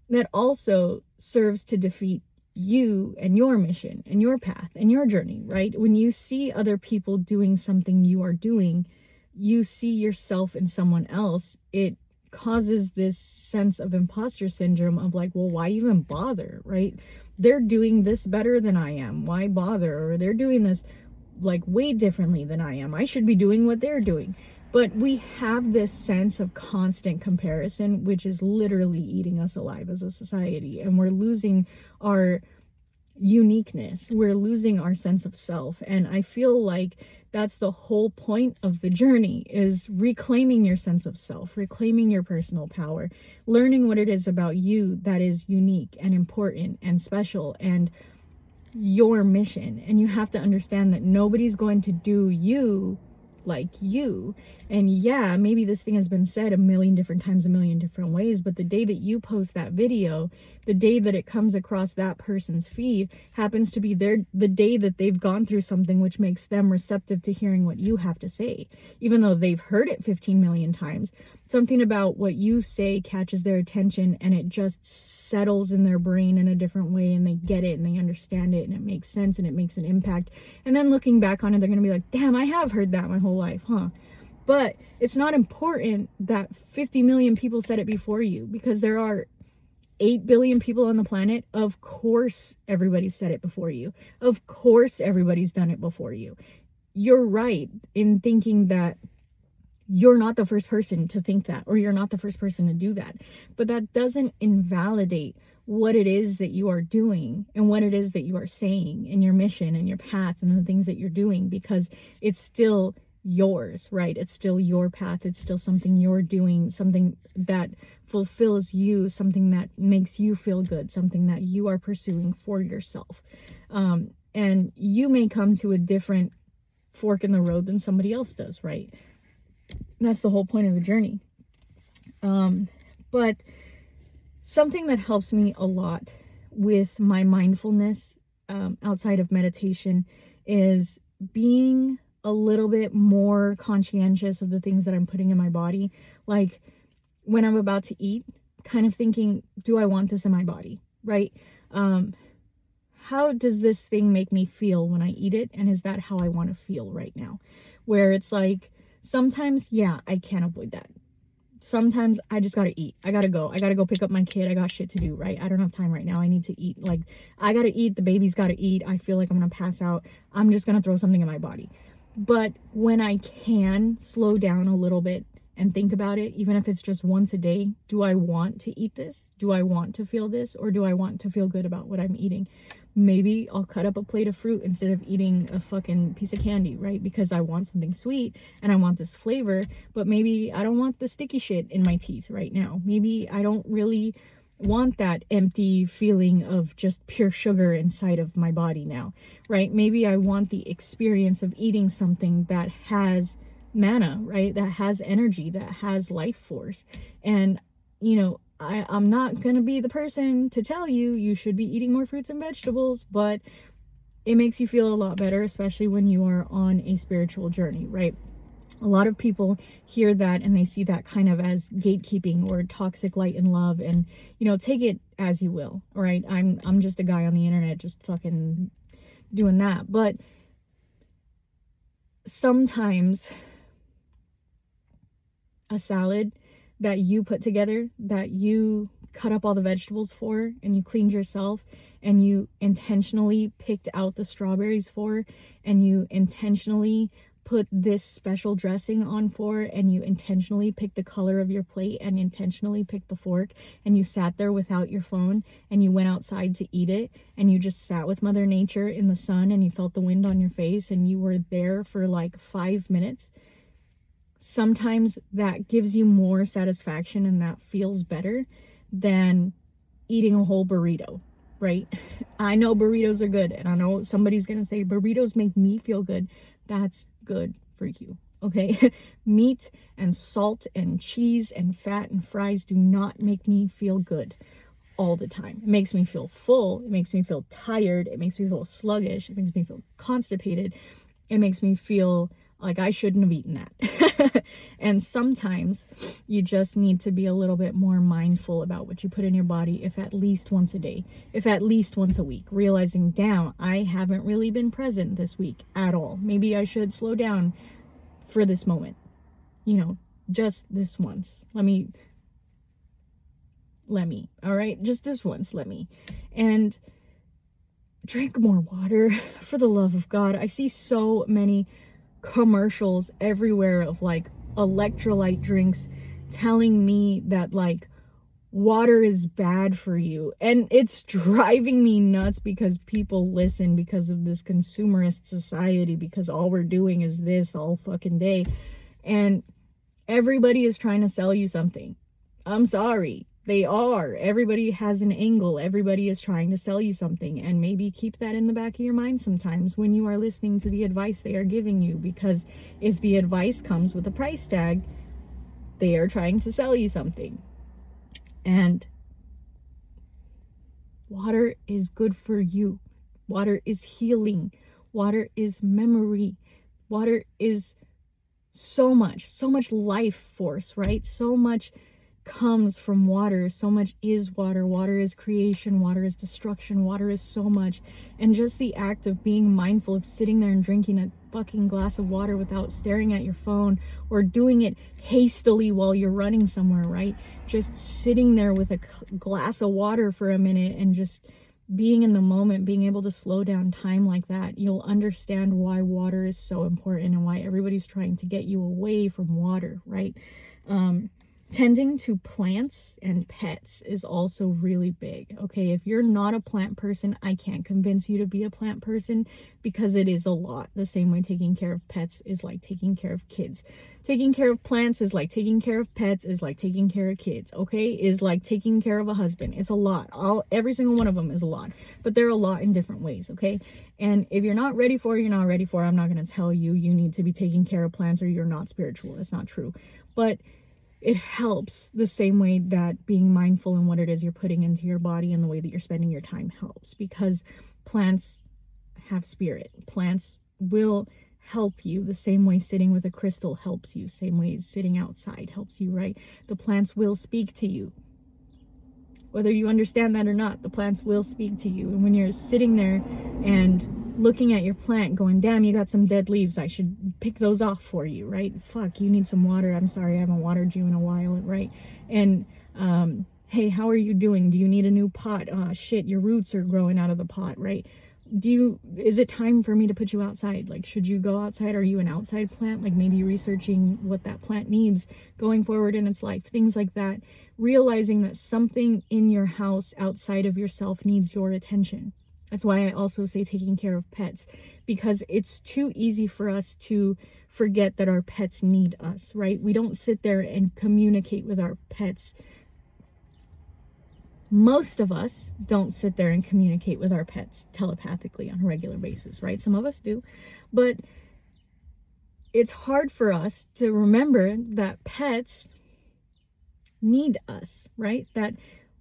that also serves to defeat you and your mission and your path and your journey, right? When you see other people doing something you are doing, you see yourself in someone else, it causes this sense of imposter syndrome of like, well, why even bother, right? They're doing this better than I am. Why bother? Or they're doing this like way differently than I am. I should be doing what they're doing. But we have this sense of constant comparison, which is literally eating us alive as a society. And we're losing our uniqueness. We're losing our sense of self. And I feel like that's the whole point of the journey, is reclaiming your sense of self, reclaiming your personal power, learning what it is about you that is unique and important and special and your mission. And you have to understand that nobody's going to do you like you. And yeah, maybe this thing has been said a million different times, a million different ways, but the day that you post that video, the day that it comes across that person's feed happens to be the day that they've gone through something which makes them receptive to hearing what you have to say. Even though they've heard it 15 million times, something about what you say catches their attention and it just settles in their brain in a different way, and they get it and they understand it and it makes sense and it makes an impact. And then looking back on it, they're going to be like, damn, I have heard that my whole life, huh? But it's not important that 50 million people said it before you, because there are 8 billion people on the planet. Of course everybody said it before you. Of course everybody's done it before you. You're right in thinking that you're not the first person to think that, or you're not the first person to do that. But that doesn't invalidate what it is that you are doing and what it is that you are saying and your mission and your path and the things that you're doing, because it's still yours, right? It's still your path. It's still something you're doing, something that fulfills you, something that makes you feel good, something that you are pursuing for yourself. And you may come to a different fork in the road than somebody else does, right? That's the whole point of the journey. But something that helps me a lot with my mindfulness outside of meditation is being a little bit more conscientious of the things that I'm putting in my body. Like when I'm about to eat, kind of thinking, do I want this in my body, right? How does this thing make me feel when I eat it? And is that how I want to feel right now? Where it's like, sometimes, yeah, I can't avoid that. Sometimes I just gotta eat. I gotta go pick up my kid. I got shit to do, right? I don't have time right now. I need to eat. Like, I gotta eat. The baby's gotta eat. I feel like I'm gonna pass out. I'm just gonna throw something in my body. But when I can slow down a little bit and think about it, even if it's just once a day, do I want to eat this? Do I want to feel this? Or do I want to feel good about what I'm eating? Maybe I'll cut up a plate of fruit instead of eating a fucking piece of candy, right? Because I want something sweet and I want this flavor, but maybe I don't want the sticky shit in my teeth right now. Maybe I don't really want that empty feeling of just pure sugar inside of my body now, right? Maybe I want the experience of eating something that has mana, right? That has energy, that has life force. And, I'm not going to be the person to tell you you should be eating more fruits and vegetables, but it makes you feel a lot better, especially when you are on a spiritual journey, right? A lot of people hear that and they see that kind of as gatekeeping or toxic light and love, and, take it as you will, all right? I'm just a guy on the internet just fucking doing that. But sometimes a salad that you put together, that you cut up all the vegetables for, and you cleaned yourself, and you intentionally picked out the strawberries for, and you intentionally put this special dressing on for, and you intentionally picked the color of your plate and intentionally picked the fork, and you sat there without your phone and you went outside to eat it, and you just sat with Mother Nature in the sun and you felt the wind on your face and you were there for like 5 minutes, sometimes that gives you more satisfaction and that feels better than eating a whole burrito, right? I know burritos are good, and I know somebody's gonna say burritos make me feel good. That's good for you, okay? Meat and salt and cheese and fat and fries do not make me feel good all the time. It makes me feel full, it makes me feel tired, it makes me feel sluggish, it makes me feel constipated, it makes me feel like I shouldn't have eaten that. And sometimes you just need to be a little bit more mindful about what you put in your body, if at least once a day, if at least once a week, realizing, damn, I haven't really been present this week at all. Maybe I should slow down for this moment, you know, just this once. Let me, all right? Just this once, let me. And drink more water, for the love of God. I see so many commercials everywhere of like electrolyte drinks telling me that like water is bad for you, and it's driving me nuts because people listen because of this consumerist society, because all we're doing is this all fucking day, and everybody is trying to sell you something. I'm sorry, they are. Everybody has an angle. Everybody is trying to sell you something, and maybe keep that in the back of your mind sometimes when you are listening to the advice they are giving you, because if the advice comes with a price tag, they are trying to sell you something. And water is good for you. Water is healing. Water is memory. Water is so much life force, right? So much comes from water. So much is water. Water is creation. Water is destruction. Water is so much. And just the act of being mindful of sitting there and drinking a fucking glass of water without staring at your phone, or doing it hastily while you're running somewhere, right? Just sitting there with a glass of water for a minute and just being in the moment, being able to slow down time like that, you'll understand why water is so important and why everybody's trying to get you away from water, right? Tending to plants and pets is also really big, okay? If you're not a plant person, I can't convince you to be a plant person, because it is a lot. The same way taking care of pets is like taking care of kids. Taking care of plants is like taking care of pets, is like taking care of kids, okay? Is like taking care of a husband. It's a lot. Every single one of them is a lot, but they're a lot in different ways, okay? And if you're not ready for it, you're not ready for it. I'm not going to tell you you need to be taking care of plants or you're not spiritual. It's not true. But it helps the same way that being mindful in what it is you're putting into your body and the way that you're spending your time helps, because plants have spirit. Plants will help you the same way sitting with a crystal helps you, same way sitting outside helps you, right? The plants will speak to you. Whether you understand that or not, the plants will speak to you. And when you're sitting there and looking at your plant going, damn, you got some dead leaves, I should pick those off for you, right? Fuck, you need some water. I'm sorry, I haven't watered you in a while, right? And hey, how are you doing? Do you need a new pot? Oh shit, your roots are growing out of the pot, right? Is it time for me to put you outside? Like, should you go outside? Are you an outside plant? Like, maybe researching what that plant needs going forward in its life, things like that. Realizing that something in your house outside of yourself needs your attention. That's why I also say taking care of pets, because it's too easy for us to forget that our pets need us, right? We don't sit there and communicate with our pets. Most of us don't sit there and communicate with our pets telepathically on a regular basis, right? Some of us do, but it's hard for us to remember that pets need us, right? That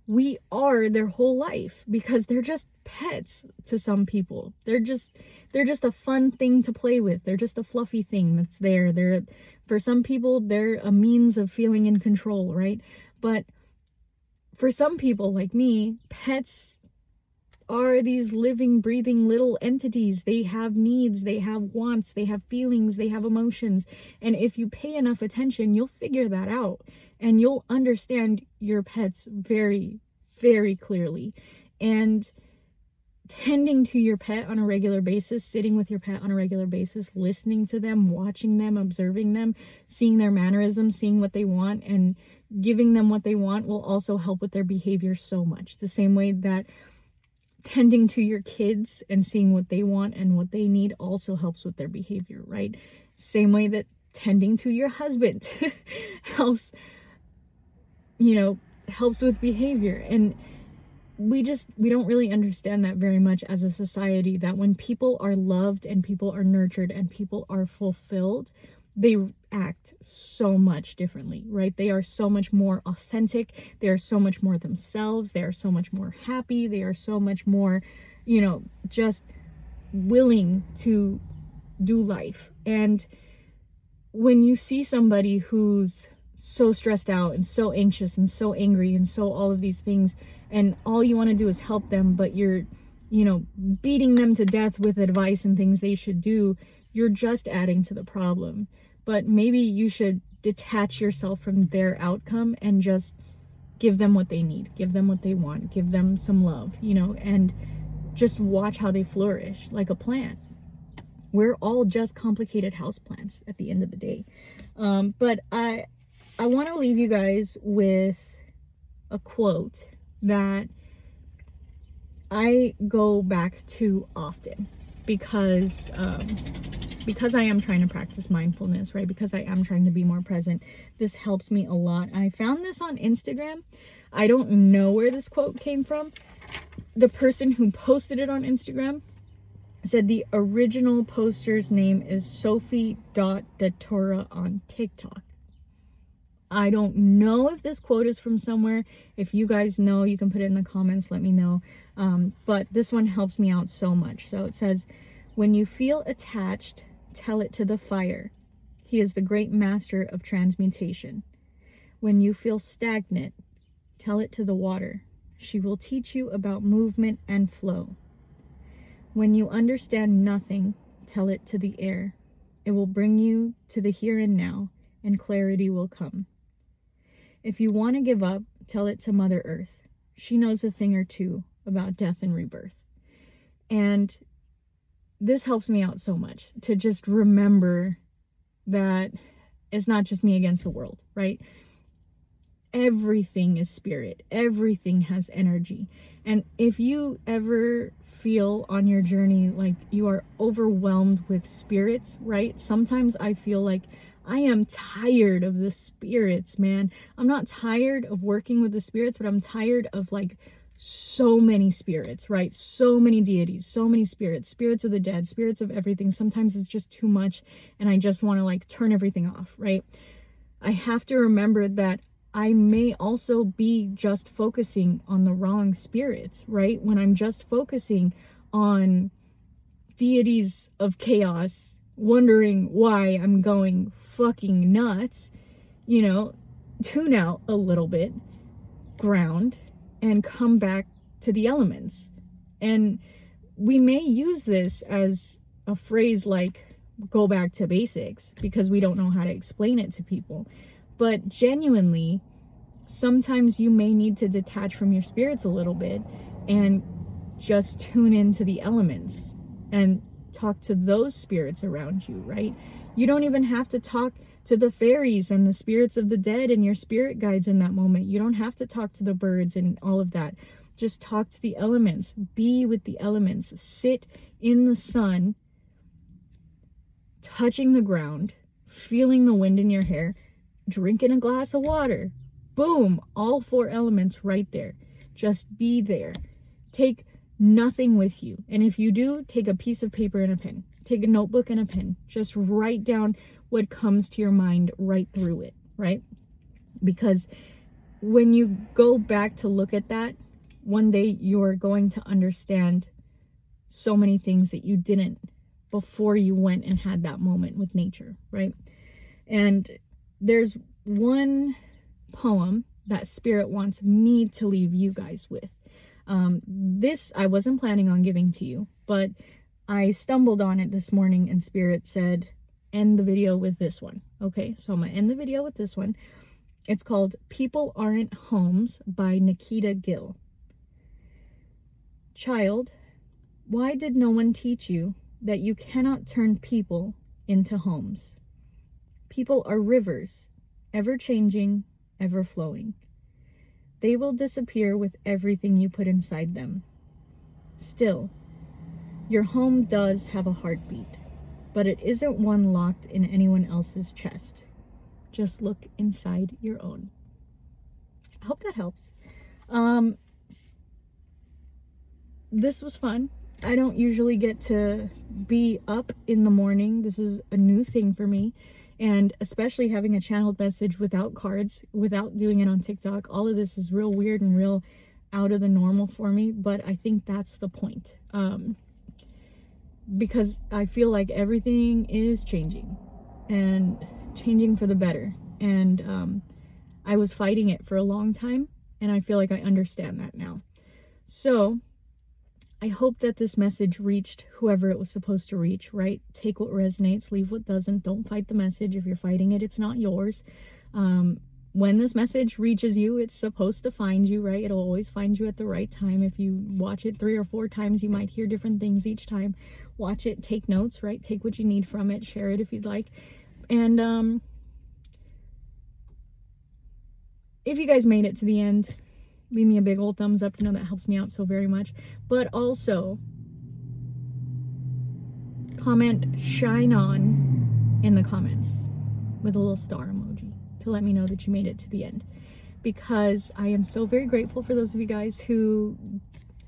we are their whole life, because they're just pets to some people. They're just a fun thing to play with. They're just a fluffy thing that's there. For some people, they're a means of feeling in control, right? But for some people like me, pets are these living, breathing little entities. They have needs, they have wants, they have feelings, they have emotions. And if you pay enough attention, you'll figure that out. And you'll understand your pets very, very clearly. And tending to your pet on a regular basis, sitting with your pet on a regular basis, listening to them, watching them, observing them, seeing their mannerisms, seeing what they want, and giving them what they want will also help with their behavior so much. The same way that tending to your kids and seeing what they want and what they need also helps with their behavior, right? Same way that tending to your husband helps, helps with behavior. And we don't really understand that very much as a society, that when people are loved and people are nurtured and people are fulfilled, they act so much differently, right? They are so much more authentic. They are so much more themselves. They are so much more happy. They are so much more, just willing to do life. And when you see somebody who's so stressed out and so anxious and so angry and so all of these things, and all you want to do is help them, but you're, beating them to death with advice and things they should do, you're just adding to the problem. But maybe you should detach yourself from their outcome and just give them what they need, give them what they want, give them some love, and just watch how they flourish like a plant. We're all just complicated houseplants at the end of the day. But I want to leave you guys with a quote that I go back to often because I am trying to practice mindfulness, right? Because I am trying to be more present. This helps me a lot. I found this on Instagram. I don't know where this quote came from. The person who posted it on Instagram said the original poster's name is Sophie.Datura on TikTok. I don't know if this quote is from somewhere. If you guys know, you can put it in the comments, let me know. But this one helps me out so much. So it says, when you feel attached, tell it to the fire. He is the great master of transmutation. When you feel stagnant, tell it to the water. She will teach you about movement and flow. When you understand nothing, tell it to the air. It will bring you to the here and now, and clarity will come. If you want to give up, tell it to Mother Earth. She knows a thing or two about death and rebirth. And this helps me out so much to just remember that it's not just me against the world, right? Everything is spirit. Everything has energy. And if you ever feel on your journey like you are overwhelmed with spirits, right? Sometimes I feel like I am tired of the spirits, man. I'm not tired of working with the spirits, but I'm tired of like so many spirits, right? So many deities, so many spirits, spirits of the dead, spirits of everything. Sometimes it's just too much and I just want to like turn everything off, right? I have to remember that I may also be just focusing on the wrong spirits, right? When I'm just focusing on deities of chaos, wondering why I'm going fucking nuts, tune out a little bit, ground, and come back to the elements. And we may use this as a phrase like go back to basics because we don't know how to explain it to people. But genuinely, sometimes you may need to detach from your spirits a little bit and just tune into the elements and talk to those spirits around you, right? You don't even have to talk to the fairies and the spirits of the dead and your spirit guides in that moment. You don't have to talk to the birds and all of that. Just talk to the elements. Be with the elements. Sit in the sun, touching the ground, feeling the wind in your hair, drinking a glass of water. Boom, all four elements right there. Just be there. Take nothing with you. And if you do, take a piece of paper and a pen. Take a notebook and a pen. Just write down what comes to your mind right through it, right? Because when you go back to look at that, one day you're going to understand so many things that you didn't before you went and had that moment with nature, right? And there's one poem that Spirit wants me to leave you guys with. This I wasn't planning on giving to you, but I stumbled on it this morning and Spirit said, end the video with this one. Okay, so I'm gonna end the video with this one. It's called People Aren't Homes by Nikita Gill. Child, Why did no one teach you that you cannot turn people into homes? People are rivers, ever changing, ever flowing. They will disappear with everything you put inside them. Still, your home does have a heartbeat, but it isn't one locked in anyone else's chest. Just look inside your own. I hope that helps. This was fun. I don't usually get to be up in the morning. This is a new thing for me. And especially having a channeled message without cards, without doing it on TikTok, all of this is real weird and real out of the normal for me. But I think that's the point. Because I feel like everything is changing and changing for the better. And I was fighting it for a long time, and I feel like I understand that now. So I hope that this message reached whoever it was supposed to reach, right? Take what resonates, leave what doesn't. Don't fight the message. If you're fighting it, it's not yours. When this message reaches you, it's supposed to find you, right? It'll always find you at the right time. If you watch it 3 or 4 times, you might hear different things each time. Watch it, take notes, right? Take what you need from it, share it if you'd like. And if you guys made it to the end, leave me a big old thumbs up. You know, that helps me out so very much. But also, comment "shine on" in the comments with a little star emoji to let me know that you made it to the end. Because I am so very grateful for those of you guys who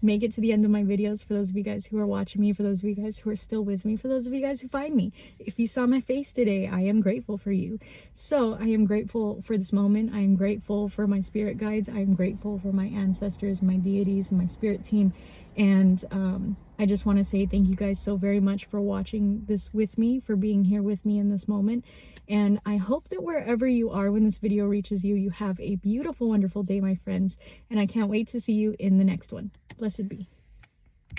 make it to the end of my videos, for those of you guys who are watching me, for those of you guys who are still with me, for those of you guys who find me. If you saw my face today, I am grateful for you. So I am grateful for this moment. I am grateful for my spirit guides. I am grateful for my ancestors, my deities, and my spirit team. And I just want to say thank you guys so very much for watching this with me, for being here with me in this moment. And I hope that wherever you are when this video reaches you, you have a beautiful, wonderful day, my friends. And I can't wait to see you in the next one. Blessed be.